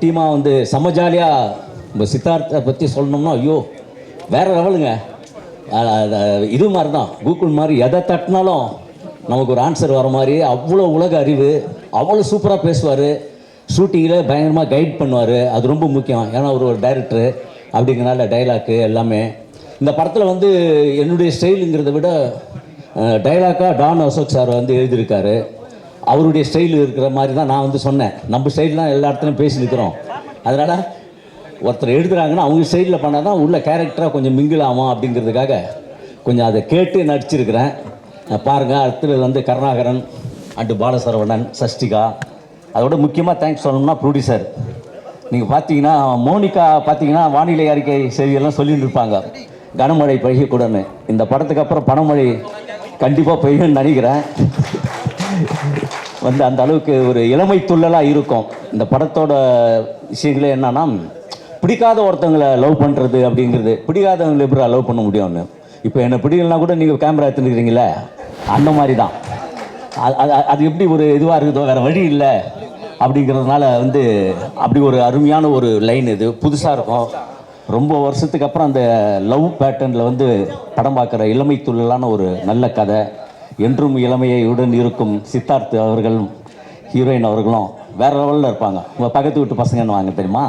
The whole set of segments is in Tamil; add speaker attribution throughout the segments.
Speaker 1: டீமாக வந்து செம்ம ஜாலியாக நம்ம சித்தார்த்தை பற்றி சொல்லணும்னா ஐயோ வேறு லெவலுங்க. இது மாதிரி தான் கூகுள் மாதிரி எதை தட்டினாலும் நமக்கு ஒரு ஆன்சர் வர மாதிரி அவ்வளோ உலக அறிவு, அவ்வளோ சூப்பராக பேசுவார். ஷூட்டிங்கில் பயங்கரமாக கைட் பண்ணுவார். அது ரொம்ப முக்கியம். ஏன்னா ஒரு டைரக்டரு அப்படிங்கிறனால டைலாக்கு எல்லாமே இந்த படத்தில் வந்து என்னுடைய ஸ்டைலுங்கிறத விட டைலாக்காக டான் அசோக் சார் வந்து எழுதியிருக்காரு. அவருடைய ஸ்டைல் இருக்கிற மாதிரி தான் நான் வந்து சொன்னேன். நம்ம ஸ்டைல் தான் எல்லா இடத்துலையும் பேசியிருக்கிறோம். அதனால் ஒருத்தர் எழுதுகிறாங்கன்னா அவங்க ஸ்டைலில் பண்ணால் தான் உள்ள கேரக்டராக கொஞ்சம் மிங்கிள் ஆகும் அப்படிங்கிறதுக்காக கொஞ்சம் அதை கேட்டு நடிச்சிருக்கிறேன். பாருங்கள், அடுத்தது வந்து கருணாகரன் அண்டு பாலசரவணன், சஷ்டிகா. அதோட முக்கியமாக தேங்க்ஸ் சொல்லணும்னா ப்ரொடியூசர். நீங்கள் பார்த்தீங்கன்னா மோனிகா பார்த்தீங்கன்னா வானிலை அறிக்கை செய்தியெல்லாம் சொல்லிட்டு இருப்பாங்க கனமழை பெய்யக்கூடாதுன்னு. இந்த படத்துக்கு அப்புறம் பனமழை கண்டிப்பாக பெய்யும்னு நினைக்கிறேன். வந்து அந்த அளவுக்கு ஒரு இளமை துள்ளலாக இருக்கும். இந்த படத்தோட விஷயங்களே என்னன்னா, பிடிக்காத ஒருத்தவங்களை லவ் பண்ணுறது அப்படிங்கிறது, பிடிக்காதவங்களை எப்படி லவ் பண்ண முடியும்னு. இப்போ என்னை பிடிக்கலனா கூட நீங்கள் கேமரா எடுத்துருக்கிறீங்களே, அந்த மாதிரி தான். அது எப்படி ஒரு இதுவாக இருக்குதோ, வேறு வழி இல்லை அப்படிங்கிறதுனால வந்து அப்படி ஒரு அருமையான ஒரு லைன். இது புதுசாக இருக்கும். ரொம்ப வருஷத்துக்கு அப்புறம் அந்த லவ் பேட்டர்னில் வந்து படம் பார்க்குற இளமை துள்ளலான ஒரு நல்ல கதை. என்றும் இளமையுடன் இருக்கும் சித்தார்த் அவர்களும் ஹீரோயின் அவர்களும் வேறு லெவலில் இருப்பாங்க. உங்கள் பக்கத்து வீட்டு பசங்கன்னு வாங்க தெரியுமா,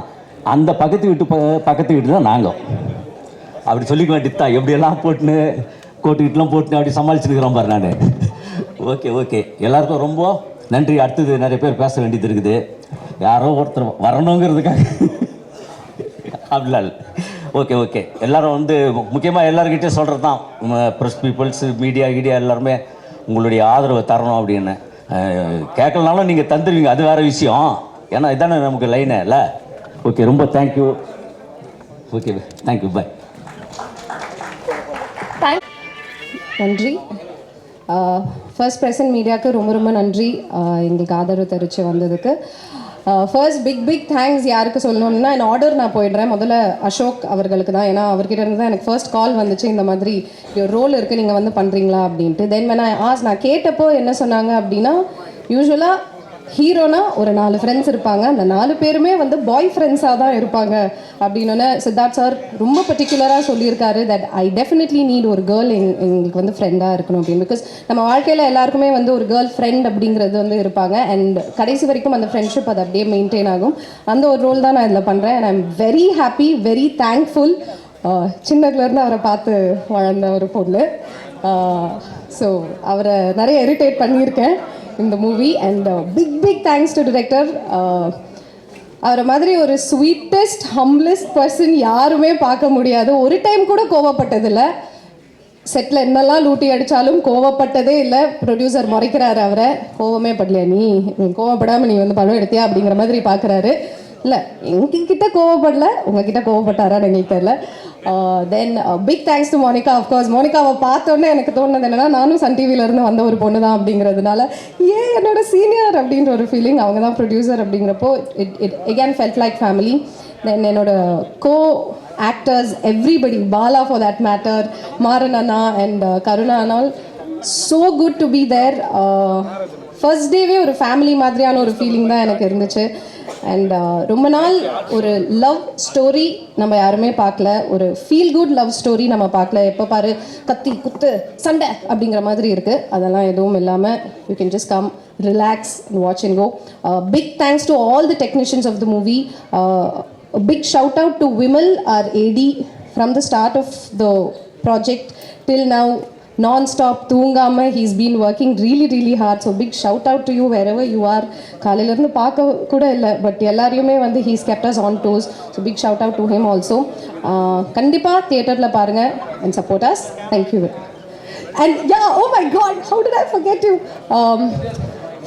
Speaker 1: அந்த பக்கத்து வீட்டு தான் நாங்கள். அப்படி சொல்லிக்க வேண்டியதா, எப்படியெல்லாம் போட்டுன்னு கோட்டுக்கிட்டலாம் போட்டுன்னு அப்படி சமாளிச்சுருக்கிறோம் பாரு நான். ஓகே எல்லாருக்கும் ரொம்ப நன்றி. அடுத்தது நிறைய பேர் பேச வேண்டியது இருக்குது. யாரோ ஒருத்தர் வரணுங்கிறதுக்காக அப்படிலாம் ஓகே எல்லோரும் வந்து முக்கியமாக எல்லாருக்கிட்டே சொல்கிறது தான், ப்ரெஸ் பீப்புள்ஸ், மீடியா எல்லாருமே உங்களுடைய ஆதரவை தரணும் அப்படின்னு. கேட்கலனாலும் நீங்கள் தந்துடுவீங்க, அது வேறு விஷயம். ஏன்னா இதானே நமக்கு லைனே இல்லை. ஓகே, ரொம்ப தேங்க்யூ. ஓகே, தேங்க்யூ, பாய்.
Speaker 2: நன்றி. ஃபர்ஸ்ட் ப்ரெசன்ட் மீடியாவுக்கு ரொம்ப நன்றி எங்களுக்கு ஆதரவு தெரிவித்து வந்ததுக்கு. ஃபர்ஸ்ட் பிக் தேங்க்ஸ் யாருக்கு சொல்லணும்னா, என் ஆர்டர் நான் போயிடுறேன். முதல்ல அசோக் அவர்களுக்கு தான். ஏன்னா அவர்கிட்ட இருந்து தான் எனக்கு ஃபர்ஸ்ட் கால் வந்துச்சு, இந்த மாதிரி ஒரு ரோல் இருக்குது, நீங்கள் வந்து பண்ணுறீங்களா அப்படின்ட்டு. தென் நான் கேட்டப்போ என்ன சொன்னாங்க அப்படின்னா, யூஸ்வலாக ஹீரோனா ஒரு 4 ஃப்ரெண்ட்ஸ் இருப்பாங்க, அந்த 4 பேருமே வந்து பாய் ஃப்ரெண்ட்ஸாக தான் இருப்பாங்க அப்படின்னு சித்தார்த் சார் ரொம்ப பர்டிகுலராக சொல்லியிருக்காரு. தட் ஐ டெஃபினெட்லி நீட் ஒரு கேர்ள் எங்களுக்கு வந்து ஃப்ரெண்டாக இருக்கணும் அப்படின்னு. பிகாஸ் நம்ம வாழ்க்கையில் எல்லாருக்குமே வந்து ஒரு கேர்ள் ஃப்ரெண்ட் அப்படிங்கிறது வந்து இருப்பாங்க. அண்ட் கடைசி வரைக்கும் அந்த ஃப்ரெண்ட்ஷிப் அது அப்படியே மெயின்டைன் ஆகும். அந்த ஒரு ரோல் தான் நான் இதில் பண்ணுறேன். And I am very happy, very thankful. சின்னதுலேருந்து அவரை பார்த்து வளர்ந்த ஒரு பொண்ணு. ஸோ அவரை நிறைய இரிட்டேட் பண்ணியிருக்கேன் இந்த movie. And big thanks to director. அவரை மாதிரி ஒரு ஸ்வீட்டஸ்ட் ஹம்பிளஸ்ட் பர்சன் யாருமே பார்க்க முடியாது. ஒரு டைம் கூட கோவப்பட்டதில்லை. செட்டில் என்னெல்லாம் லூட்டி அடித்தாலும் கோவப்பட்டதே இல்லை. ப்ரொடியூசர் முறைக்கிறாரு அவரை, கோவமே படலையா நீ கோவப்படாமல் நீ வந்து படம் எடுத்தியா அப்படிங்கிற மாதிரி பார்க்குறாரு. இல்லை, எங்ககிட்ட கோவப்படல, உங்ககிட்ட கோவப்பட்டாரான்னு எங்களுக்கு தெரியல. Then big thanks to Monica. Of course மோனிகாவை பார்த்தோன்னே எனக்கு தோணுது என்னென்னா, நானும் சன் டிவியிலேருந்து வந்த ஒரு பொண்ணு தான் அப்படிங்கிறதுனால என்னோட சீனியர் அப்படின்ற ஒரு ஃபீலிங். அவங்க தான் ப்ரொடியூசர் அப்படிங்கிறப்போ it again felt like family. Then என்னோட co actors everybody, Bala for that matter, Maran அண்ணா அண்ட் கருணா அண்ணால், so good to be there. First டேவே ஒரு ஃபேமிலி மாதிரியான ஒரு ஃபீலிங் தான் எனக்கு இருந்துச்சு. அண்ட் ரொம்ப நாள் ஒரு லவ் ஸ்டோரி நம்ம யாருமே பார்க்கல, ஒரு ஃபீல் குட் லவ் ஸ்டோரி நம்ம பார்க்கல. எப்போ பாரு கத்தி குத்து சண்டை அப்படிங்கிற மாதிரி இருக்குது. அதெல்லாம் எதுவும் இல்லாமல் you can just come, relax and watch and go. Big thanks to all the technicians of the movie. Big shout out to Vimal, our AD, from the start of the project till now. Non-stop தூங்காமல் he's been working really hard. So big shout out to you wherever you are. காலையிலேருந்து பார்க்க கூட இல்லை, பட் எல்லாரையுமே வந்து he's kept us on toes. So big shout out to him also. கண்டிப்பாக தியேட்டரில் பாருங்கள் and support us. Thank you. And yeah, oh my god, how did I forget you?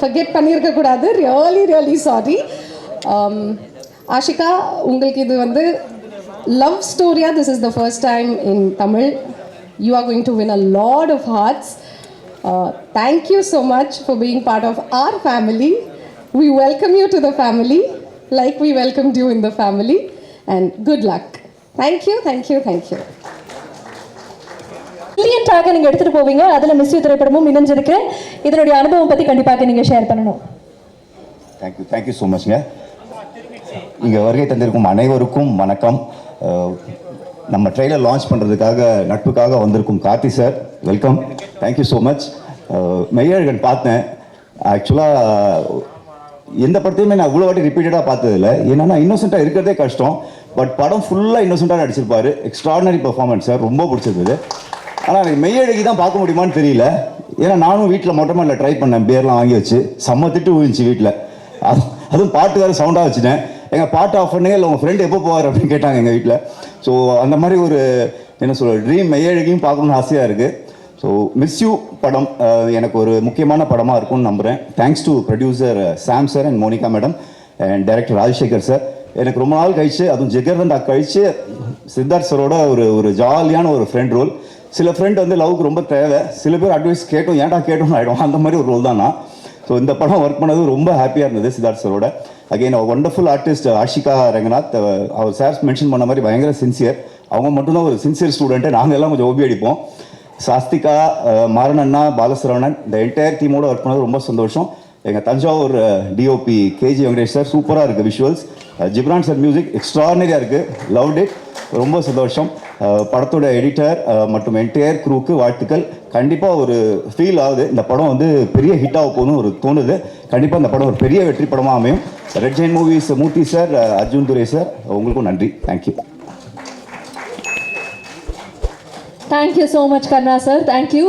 Speaker 2: Forget பண்ணியிருக்கக்கூடாது, really sorry. Ashika, உங்களுக்கு இது வந்து love ஸ்டோரியா? This is the first time in Tamil. You are going to win a lot of hearts. Thank you so much for being part of our family. We welcome you to the family like we welcomed you in the family. And good luck. Thank you.
Speaker 3: பிரில்லியன்ட்டாக நீங்கள் எடுத்துகிட்டு போவீங்க. அதில் மிஸ்யூ திரைப்படமும் இணைஞ்சிருக்கு. இதனுடைய அனுபவம் பற்றி கண்டிப்பாக நீங்கள் ஷேர் பண்ணணும்.
Speaker 4: தேங்க்யூ ஸோ மச்ங்க. இங்கே வருகை தந்திருக்கும் அனைவருக்கும் வணக்கம். நம்ம ட்ரெய்லர் லான்ச் பண்ணுறதுக்காக நட்புக்காக வந்திருக்கும் Karthi sir, welcome, thank you so much. Meiyazhagan பார்த்தேன். ஆக்சுவலாக எந்த படத்தையுமே நான் இவ்வளோ வாட்டி ரிப்பீட்டடாக பார்த்ததில்ல. ஏன்னா இன்னோசென்ட்டாக இருக்கிறதே கஷ்டம். பட் படம் ஃபுல்லாக இன்னோசென்ட்டாக நடிச்சிருப்பாரு. எக்ஸ்ட்ராடனரி பெர்ஃபார்மன்ஸ் சார், ரொம்ப பிடிச்சிருந்தது. ஆனால் எனக்கு மெய்யழகி தான் பார்க்க முடியுமான்னு தெரியல. ஏன்னா நானும் வீட்டில் மொட்டை மாடியில் ட்ரை பண்ணேன், பேர்லாம் வாங்கி வச்சு செம்ம திட்டு விழுந்துச்சு வீட்டில். அதுவும் பாட்டு வேறு சவுண்டாக வச்சுட்டேன். எங்கள் பாட்டு ஆஃப் பண்ணுங்க, இல்லை உங்கள் ஃப்ரெண்டு எப்போ போவார் அப்படின்னு கேட்டாங்க எங்கள் வீட்டில். ஸோ அந்த மாதிரி ஒரு என்ன சொல்ல ட்ரீம் மெய்யழகியும் பார்க்கணுன்னு ஆசையாக இருக்குது. ஸோ மிஸ் யூ படம் எனக்கு ஒரு முக்கியமான படமாக இருக்கும்னு நம்புகிறேன். Thanks to producer Sam sir and Monica madam and director Rajasekar sir. எனக்கு ரொம்ப நாள் கழிச்சு, அதுவும் ஜெகர்தண்டா கழிச்சு சித்தார்த் சரோட ஒரு ஜாலியான ஒரு ஃப்ரெண்ட் ரோல். சில ஃப்ரெண்ட் வந்து லவ்க்கு ரொம்ப தேவை, சில பேர் அட்வைஸ் கேட்டோம் ஏன்டா கேட்டோம்னு ஆகிடும், அந்த மாதிரி ஒரு ரோல் தான் நான். ஸோ இந்த படம் ஒர்க் பண்ணது ரொம்ப ஹாப்பியாக இருந்தது சித்தார்த் சரோட. Again wonderful artist Ashika Ranganath. அவர் சார் மென்ஷன் பண்ண மாதிரி பயங்கர சின்சியர். அவங்க மட்டும்தான் ஒரு சின்சியர் ஸ்டூடெண்ட்டு, நாங்கள் எல்லாம் கொஞ்சம் ஓபி அடிப்போம். சாஸ்திகா, மாறனண்ணா, பாலசரவணன், இந்த என்டையர் டீமோட ஒர்க் பண்ணது ரொம்ப சந்தோஷம். எங்கள் Thanjavur DOP KG Venkatesh sir, சூப்பராக இருக்குது விஷுவல்ஸ். ஜிப்ரான் சார் மியூசிக் எக்ஸ்ட்ரானரியாக இருக்குது, லவ்ட் இட், ரொம்ப சந்தோஷம். படத்தோட எடிட்டர் மற்றும் என்டையர் க்ரூக்கு வாழ்த்துக்கள். கண்டிப்பாக ஒரு ஃபீல் ஆகுது, இந்த படம் வந்து பெரிய ஹிட்டாக போகணும்னு ஒரு தோணுது. கண்டிப்பாக இந்த படம் ஒரு பெரிய வெற்றி படமாக அமையும். ரெட் ஜெயின் மூவிஸ் மூர்த்தி சார், அர்ஜுன் துரை சார், உங்களுக்கும் நன்றி. Thank you.
Speaker 3: Thank you so much, Karna sir. Thank you.